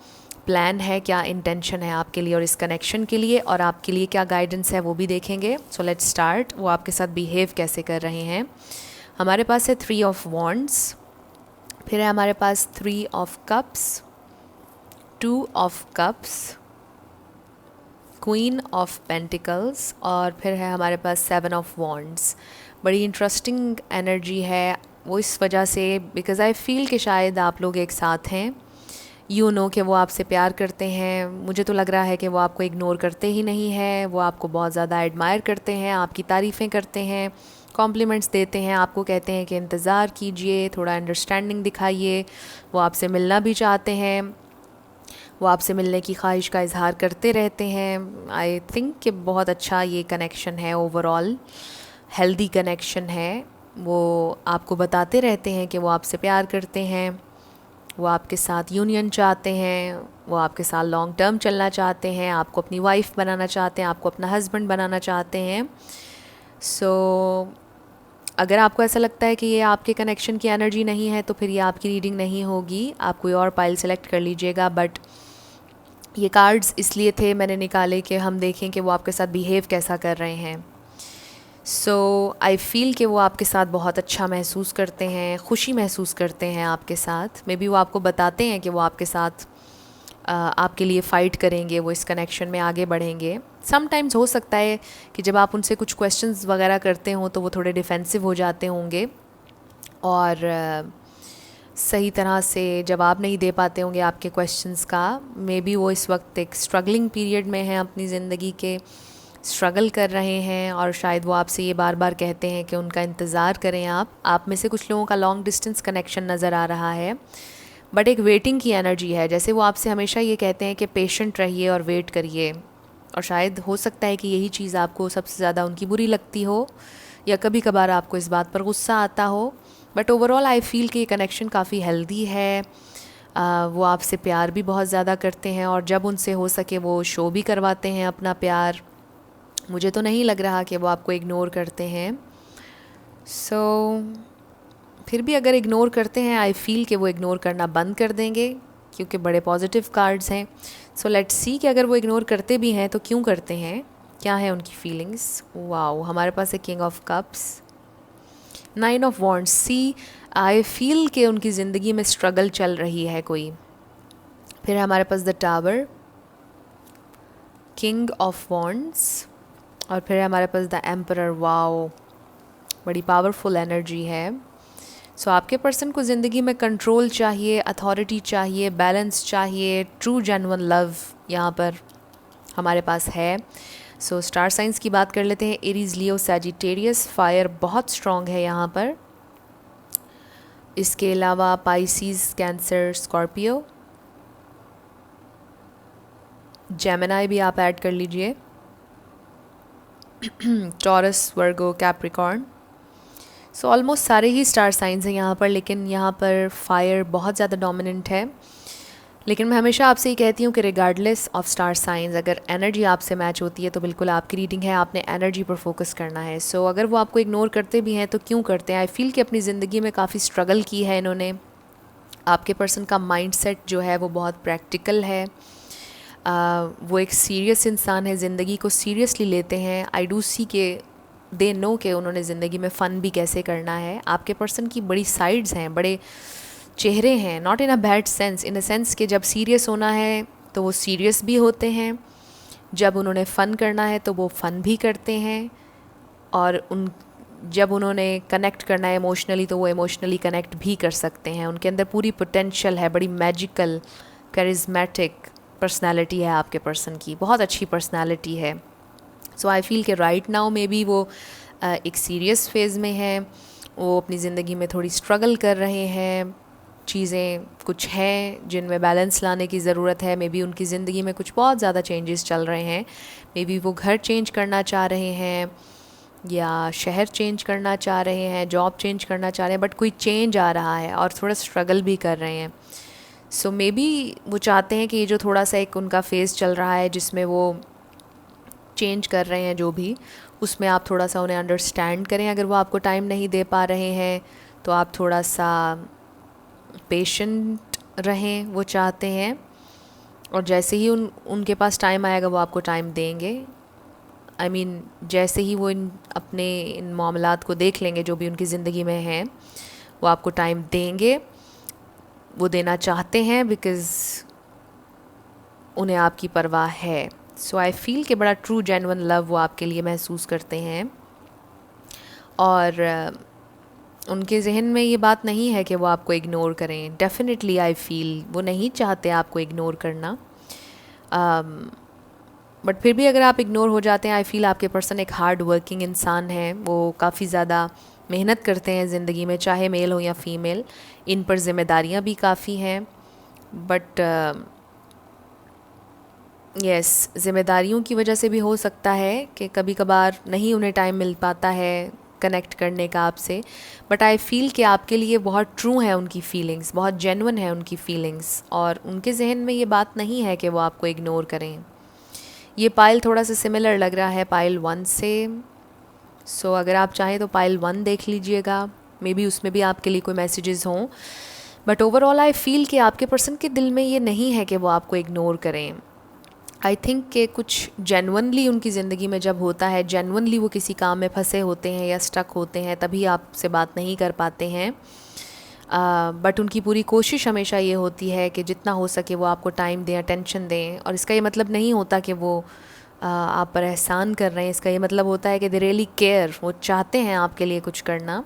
प्लान है, क्या इंटेंशन है आपके लिए और इस कनेक्शन के लिए, और आपके लिए क्या गाइडेंस है वो भी देखेंगे। So let's start. वो आपके साथ बिहेव कैसे कर रहे हैं। हमारे पास है 3 ऑफ वॉन्ड्स, फिर है हमारे पास 3 of cups, 2 of cups, queen of pentacles, और फिर है हमारे पास 7 ऑफ वॉन्ड्स। बड़ी इंटरेस्टिंग एनर्जी है वो इस वजह से बिकॉज़ आई फील कि शायद आप लोग एक साथ हैं। कि वो आपसे प्यार करते हैं। मुझे तो लग रहा है कि वो आपको इग्नोर करते ही नहीं हैं, वो आपको बहुत ज़्यादा एडमायर करते हैं, आपकी तारीफ़ें करते हैं, कॉम्प्लीमेंट्स देते हैं, आपको कहते हैं कि इंतज़ार कीजिए, थोड़ा अंडरस्टैंडिंग दिखाइए। वो आपसे मिलना भी चाहते हैं, वो आपसे मिलने की ख्वाहिश का इजहार करते रहते हैं। आई थिंक कि बहुत अच्छा ये कनेक्शन है, ओवरऑल हेल्दी कनेक्शन है। वो आपको बताते रहते हैं कि वो आपसे प्यार करते हैं, वो आपके साथ यूनियन चाहते हैं, वो आपके साथ लॉन्ग टर्म चलना चाहते हैं, आपको अपनी वाइफ बनाना चाहते हैं, आपको अपना हस्बैंड बनाना चाहते हैं। सो अगर आपको ऐसा लगता है कि ये आपके कनेक्शन की एनर्जी नहीं है तो फिर ये आपकी रीडिंग नहीं होगी, आप कोई और पाइल सेलेक्ट कर लीजिएगा। बट ये कार्ड्स इसलिए थे मैंने निकाले कि हम देखें कि वो आपके साथ बिहेव कैसा कर रहे हैं। सो आई फ़ील कि वो आपके साथ बहुत अच्छा महसूस करते हैं, खुशी महसूस करते हैं आपके साथ। मे बी वो आपको बताते हैं कि वो आपके साथ आपके लिए फ़ाइट करेंगे, वो इस कनेक्शन में आगे बढ़ेंगे। समटाइम्स हो सकता है कि जब आप उनसे कुछ क्वेश्चंस वगैरह करते हो तो वो थोड़े डिफेंसिव हो जाते होंगे और सही तरह से जवाब नहीं दे पाते होंगे आपके क्वेश्चंस का। मे बी वो इस वक्त एक स्ट्रगलिंग पीरियड में हैं, अपनी ज़िंदगी के स्ट्रगल कर रहे हैं और शायद वो आपसे ये बार बार कहते हैं कि उनका इंतज़ार करें आप में से कुछ लोगों का लॉन्ग डिस्टेंस कनेक्शन नज़र आ रहा है, बट एक वेटिंग की एनर्जी है। जैसे वो आपसे हमेशा ये कहते हैं कि पेशेंट रहिए और वेट करिए, और शायद हो सकता है कि यही चीज़ आपको सबसे ज़्यादा उनकी बुरी लगती हो या कभी कभार आपको इस बात पर गुस्सा आता हो। बट ओवरऑल आई फ़ील कि ये कनेक्शन काफ़ी हेल्दी है। वो आपसे प्यार भी बहुत ज़्यादा करते हैं और जब उनसे हो सके वो शो भी करवाते हैं अपना प्यार। मुझे तो नहीं लग रहा कि वो आपको इग्नोर करते हैं। फिर भी अगर इग्नोर करते हैं आई फ़ील कि वो इग्नोर करना बंद कर देंगे क्योंकि बड़े पॉजिटिव कार्ड्स हैं। सो लेट्स सी कि अगर वो इग्नोर करते भी हैं तो क्यों करते हैं, क्या है उनकी फीलिंग्स। वाओ, हमारे पास है king of cups, 9 of wands. See I feel कि उनकी ज़िंदगी में स्ट्रगल चल रही है कोई। फिर हमारे पास the tower, king of wands, और फिर हमारे पास द एम्परर। वाओ, बड़ी पावरफुल एनर्जी है। सो आपके पर्सन को ज़िंदगी में कंट्रोल चाहिए, अथॉरिटी चाहिए, बैलेंस चाहिए, ट्रू जेन्युइन लव यहाँ पर हमारे पास है। सो स्टार साइंस की बात कर लेते हैं। Aries, Leo, Sagittarius. फायर बहुत स्ट्रॉन्ग है यहाँ पर। इसके अलावा पाइसीज, कैंसर, स्कॉर्पियो, जेमिनाई भी आप ऐड कर लीजिए, taurus, Virgo, Capricorn. So almost सारे ही स्टार साइंस हैं यहाँ पर, लेकिन यहाँ पर फायर बहुत ज़्यादा डोमिनेंट है। लेकिन मैं हमेशा आपसे ये कहती हूँ कि रिगार्डलेस ऑफ स्टार साइंस, अगर एनर्जी आपसे मैच होती है तो बिल्कुल आपकी रीडिंग है, आपने एनर्जी पर फोकस करना है। सो अगर वो आपको इग्नोर करते भी हैं तो क्यों करते हैं। आई फील कि अपनी ज़िंदगी में काफ़ी स्ट्रगल की है इन्होंने। आपके पर्सन का माइंडसेट जो है वो बहुत प्रैक्टिकल है। वो एक सीरियस इंसान है, ज़िंदगी को सीरियसली लेते हैं। आई डू सी के दे नो कि उन्होंने ज़िंदगी में फ़न भी कैसे करना है। आपके पर्सन की बड़ी साइड्स हैं, बड़े चेहरे हैं, not in a bad sense, in a sense कि जब सीरियस होना है तो वो सीरियस भी होते हैं, जब उन्होंने फ़न करना है तो वो फ़न भी करते हैं, और जब उन्होंने कनेक्ट करना है इमोशनली तो वो इमोशनली कनेक्ट भी कर सकते हैं। उनके अंदर पूरी पोटेंशियल है, बड़ी मैजिकल करिज्मेटिक पर्सनैलिटी है आपके पर्सन की, बहुत अच्छी पर्सनैलिटी है। सो आई फील कि राइट नाउ मे बी वो एक सीरियस फेज़ में है, वो अपनी ज़िंदगी में थोड़ी स्ट्रगल कर रहे हैं, चीज़ें कुछ हैं जिनमें बैलेंस लाने की ज़रूरत है। मे बी उनकी ज़िंदगी में कुछ बहुत ज़्यादा चेंजेस चल रहे हैं। मे बी वो घर चेंज करना चाह रहे हैं या शहर चेंज करना चाह रहे हैं, जॉब चेंज करना चाह रहे हैं, बट कोई चेंज आ रहा है और थोड़ा स्ट्रगल भी कर रहे हैं। सो मे बी वो चाहते हैं कि ये जो थोड़ा सा एक उनका फेज़ चल रहा है जिसमें वो चेंज कर रहे हैं जो भी, उसमें आप थोड़ा सा उन्हें अंडरस्टैंड करें। अगर वो आपको टाइम नहीं दे पा रहे हैं तो आप थोड़ा सा पेशेंट रहें, वो चाहते हैं। और जैसे ही उनके पास टाइम आएगा वो आपको टाइम देंगे। आई मीन जैसे ही वो इन मामलात को देख लेंगे जो भी उनकी ज़िंदगी में हैं, वो आपको टाइम देंगे, वो देना चाहते हैं बिकॉज़ उन्हें आपकी परवाह है। सो आई फील कि बड़ा ट्रू जेन्युइन लव वो आपके लिए महसूस करते हैं। और उनके जहन में ये बात नहीं है कि वो आपको इग्नोर करें। डेफिनेटली आई फील वो नहीं चाहते आपको इग्नोर करना। बट फिर भी अगर आप इग्नोर हो जाते हैं, आई फील आपके पर्सन एक हार्ड वर्किंग इंसान है। वो काफ़ी ज़्यादा मेहनत करते हैं ज़िंदगी में, चाहे मेल हो या फीमेल। इन पर ज़िम्मेदारियाँ भी काफ़ी हैं, बट ज़िम्मेदारियों की वजह से भी हो सकता है कि कभी कभार नहीं उन्हें टाइम मिल पाता है कनेक्ट करने का आपसे, बट आई फील कि आपके लिए बहुत ट्रू है उनकी फीलिंग्स, बहुत जेन्युइन है उनकी फीलिंग्स, और उनके जहन में ये बात नहीं है कि वो आपको इग्नोर करें। ये पाइल थोड़ा सा सिमिलर लग रहा है पाइल 1 से, सो अगर आप चाहें तो पाइल 1 देख लीजिएगा, मे बी उसमें भी आपके लिए कोई मैसेजेस हों। बट ओवरऑल आई फील कि आपके पर्सन के दिल में ये नहीं है कि वो आपको इग्नोर करें। आई थिंक कि कुछ जेन्युइनली उनकी ज़िंदगी में जब होता है, जेन्युइनली वो किसी काम में फंसे होते हैं या स्टक होते हैं, तभी आपसे बात नहीं कर पाते हैं। बट उनकी पूरी कोशिश हमेशा ये होती है कि जितना हो सके वो आपको टाइम दें, अटेंशन दें। और इसका ये मतलब नहीं होता कि वो आप पर एहसान कर रहे हैं, इसका ये मतलब होता है कि दे रियली केयर, वो चाहते हैं आपके लिए कुछ करना,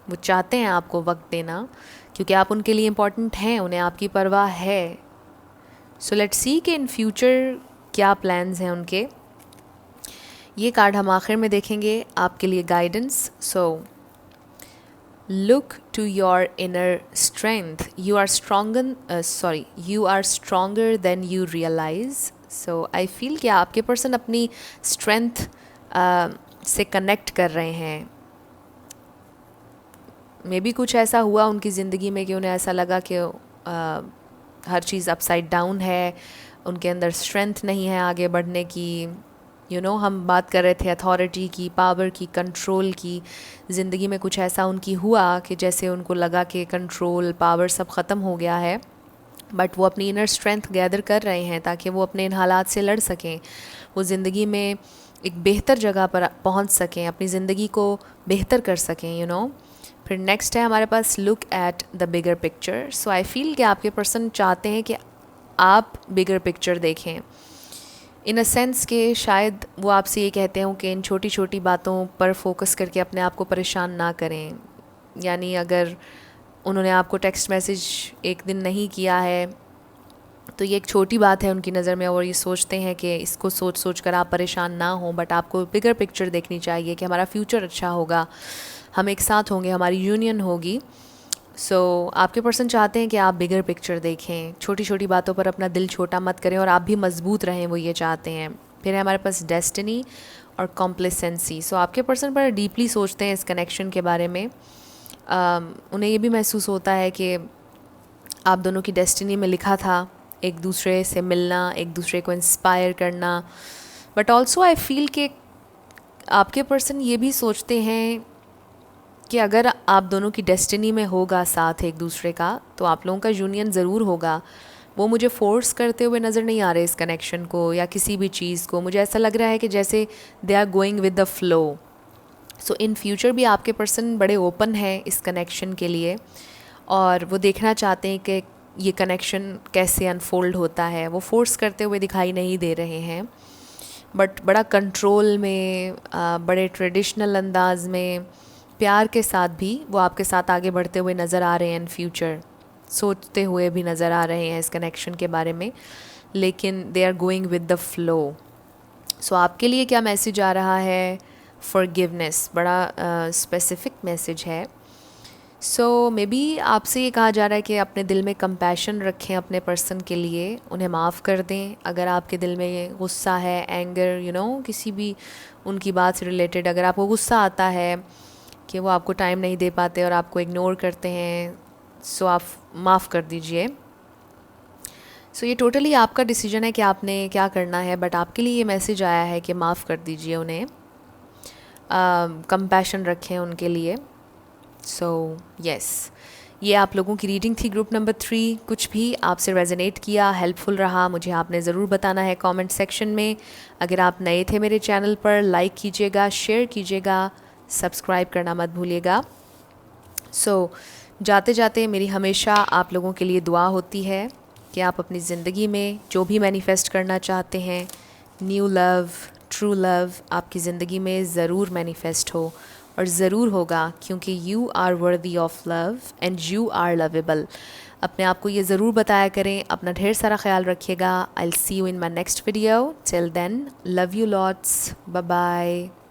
वो चाहते हैं आपको वक्त देना, क्योंकि आप उनके लिए इम्पॉर्टेंट हैं, उन्हें आपकी परवाह है। सो लेट्स सी कि इन फ्यूचर क्या प्लान्स हैं उनके। ये कार्ड हम आखिर में देखेंगे आपके लिए guidance. So look to your inner strength, you are stronger than you realize. So I feel कि आपके पर्सन अपनी स्ट्रेंथ से कनेक्ट कर रहे हैं। मे बी कुछ ऐसा हुआ उनकी ज़िंदगी में कि उन्हें ऐसा लगा कि हर चीज़ अपसाइड डाउन है, उनके अंदर स्ट्रेंथ नहीं है आगे बढ़ने की। हम बात कर रहे थे अथॉरिटी की, पावर की, कंट्रोल की। ज़िंदगी में कुछ ऐसा उनकी हुआ कि जैसे उनको लगा कि कंट्रोल, पावर सब ख़त्म हो गया है, बट वो अपनी इनर स्ट्रेंथ गैदर कर रहे हैं ताकि वो अपने इन हालात से लड़ सकें, वो ज़िंदगी में एक बेहतर जगह पर पहुंच सकें, अपनी ज़िंदगी को बेहतर कर सकें। फिर नेक्स्ट है हमारे पास look at the bigger picture. So I feel कि आपके पर्सन चाहते हैं कि आप बिगर पिक्चर देखें, इन अ सेंस के शायद वो आपसे ये कहते हो कि इन छोटी छोटी बातों पर फोकस करके अपने आप को परेशान ना करें। यानी अगर उन्होंने आपको टेक्स्ट मैसेज एक दिन नहीं किया है तो ये एक छोटी बात है उनकी नज़र में, और ये सोचते हैं कि इसको सोच सोच कर आप परेशान ना हो, बट आपको बिगर पिक्चर देखनी चाहिए कि हमारा फ्यूचर अच्छा होगा, हम एक साथ होंगे, हमारी यूनियन होगी। सो आपके पर्सन चाहते हैं कि आप बिगर पिक्चर देखें, छोटी छोटी बातों पर अपना दिल छोटा मत करें और आप भी मजबूत रहें, वो ये चाहते हैं। फिर है हमारे पास डेस्टिनी और कॉम्प्लेसेंसी। सो आपके पर्सन बड़ा डीपली सोचते हैं इस कनेक्शन के बारे में। उन्हें ये भी महसूस होता है कि आप दोनों की डेस्टिनी में लिखा था एक दूसरे से मिलना, एक दूसरे को इंस्पायर करना। बट ऑल्सो आई फील कि आपके पर्सन ये भी सोचते हैं कि अगर आप दोनों की डेस्टिनी में होगा साथ एक दूसरे का, तो आप लोगों का यूनियन ज़रूर होगा। वो मुझे फोर्स करते हुए नज़र नहीं आ रहे इस कनेक्शन को या किसी भी चीज़ को। मुझे ऐसा लग रहा है कि जैसे they are going with the flow. So in future भी आपके पर्सन बड़े ओपन हैं इस कनेक्शन के लिए, और वो देखना चाहते हैं कि ये कनेक्शन कैसे अनफोल्ड होता है। वो फोर्स करते हुए दिखाई नहीं दे रहे हैं, बट बड़ा कंट्रोल में, बड़े ट्रेडिशनल अंदाज में, प्यार के साथ भी वो आपके साथ आगे बढ़ते हुए नज़र आ रहे हैं। इन फ्यूचर सोचते हुए भी नज़र आ रहे हैं इस कनेक्शन के बारे में, लेकिन they are going with the flow. So आपके लिए क्या मैसेज आ रहा है? फॉरगिवनेस, बड़ा स्पेसिफिक मैसेज है। सो मे बी आपसे ये कहा जा रहा है कि अपने दिल में कंपैशन रखें अपने पर्सन के लिए, उन्हें माफ़ कर दें। अगर आपके दिल में गुस्सा है, एंगर, किसी भी उनकी बात से रिलेटेड अगर आपको गुस्सा आता है कि वो आपको टाइम नहीं दे पाते और आपको इग्नोर करते हैं, सो आप माफ़ कर दीजिए। सो ये टोटली आपका डिसीजन है कि आपने क्या करना है, बट आपके लिए ये मैसेज आया है कि माफ़ कर दीजिए उन्हें, कंपैशन रखें उनके लिए। सो यस, ये आप लोगों की रीडिंग थी ग्रुप नंबर 3। कुछ भी आपसे रेजोनेट किया, हेल्पफुल रहा, मुझे आपने ज़रूर बताना है कमेंट सेक्शन में। अगर आप नए थे मेरे चैनल पर, लाइक कीजिएगा, शेयर कीजिएगा, सब्सक्राइब करना मत भूलिएगा। सो जाते जाते मेरी हमेशा आप लोगों के लिए दुआ होती है कि आप अपनी ज़िंदगी में जो भी मैनिफेस्ट करना चाहते हैं, न्यू लव, ट्रू लव आपकी ज़िंदगी में ज़रूर मैनिफेस्ट हो, और ज़रूर होगा, क्योंकि you are worthy of love and you are lovable. अपने आप को ये ज़रूर बताया करें। अपना ढेर सारा ख्याल रखिएगा। I will see you in my next video. Till then, love you lots, bye bye.